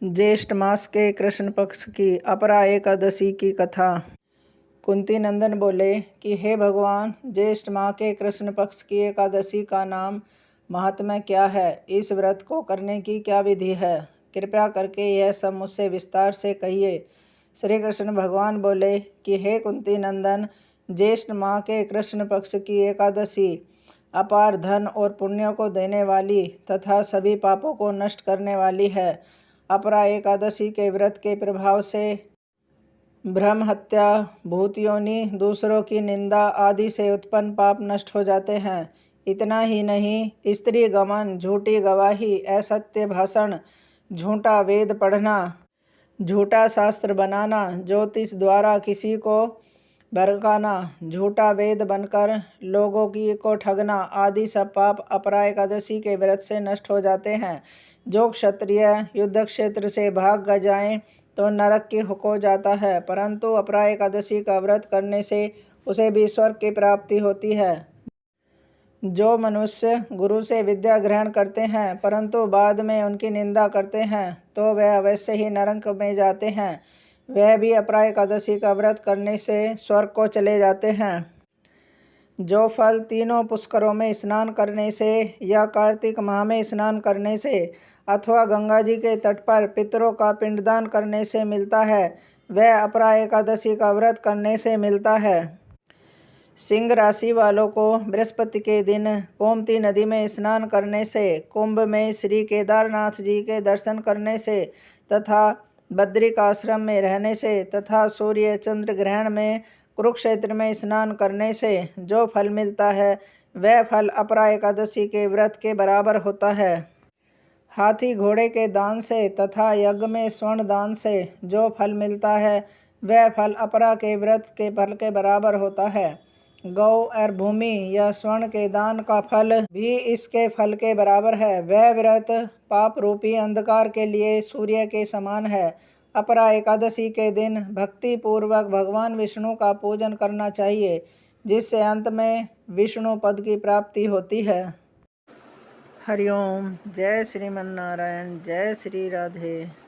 ज्येष्ठ मास के कृष्ण पक्ष की अपरा एकादशी की कथा। कुंती नंदन बोले कि हे भगवान, ज्येष्ठ माह के कृष्ण पक्ष की एकादशी का नाम महात्म्य क्या है? इस व्रत को करने की क्या विधि है? कृपया करके यह सब मुझसे विस्तार से कहिए। श्री कृष्ण भगवान बोले कि हे कुंती नंदन, ज्येष्ठ माह के कृष्ण पक्ष की एकादशी अपार धन और पुण्यों को देने वाली तथा सभी पापों को नष्ट करने वाली है। अपरा एकादशी के व्रत के प्रभाव से ब्रह्म हत्या, भूत योनि, दूसरों की निंदा आदि से उत्पन्न पाप नष्ट हो जाते हैं। इतना ही नहीं, स्त्री गमन, झूठी गवाही, असत्य भाषण, झूठा वेद पढ़ना, झूठा शास्त्र बनाना, ज्योतिष द्वारा किसी को भड़काना, झूठा वेद बनकर लोगों को ठगना आदि सब पाप अपरा एकादशी के व्रत से नष्ट हो जाते हैं। जो क्षत्रिय युद्ध क्षेत्र से भाग जाए तो नरक की हो जाता है, परंतु अपरा एकादशी का व्रत करने से उसे भी स्वर्ग की प्राप्ति होती है। जो मनुष्य गुरु से विद्या ग्रहण करते हैं परंतु बाद में उनकी निंदा करते हैं तो वह अवश्य ही नरक में जाते हैं। वह भी अपरा एकादशी का व्रत करने से स्वर्ग को चले जाते हैं। जो फल तीनों पुष्करों में स्नान करने से या कार्तिक माह में स्नान करने से अथवा गंगा जी के तट पर पितरों का पिंडदान करने से मिलता है, वह अपरा एकादशी का व्रत करने से मिलता है। सिंह राशि वालों को बृहस्पति के दिन गोमती नदी में स्नान करने से, कुंभ में श्री केदारनाथ जी के दर्शन करने से तथा बद्रिक आश्रम में रहने से तथा सूर्य चंद्र ग्रहण में कुरुक्षेत्र में स्नान करने से जो फल मिलता है वह फल अपरा एकादशी के व्रत के बराबर होता है। हाथी घोड़े के दान से तथा यज्ञ में स्वर्ण दान से जो फल मिलता है वह फल अपरा के व्रत के फल के बराबर होता है। गौ और भूमि या स्वर्ण के दान का फल भी इसके फल के बराबर है। वह व्रत पाप रूपी अंधकार के लिए सूर्य के समान है। अपरा एकादशी के दिन भक्ति पूर्वक भगवान विष्णु का पूजन करना चाहिए, जिससे अंत में विष्णु पद की प्राप्ति होती है। हरिओम। जय श्रीमन नारायण। जय श्री राधे।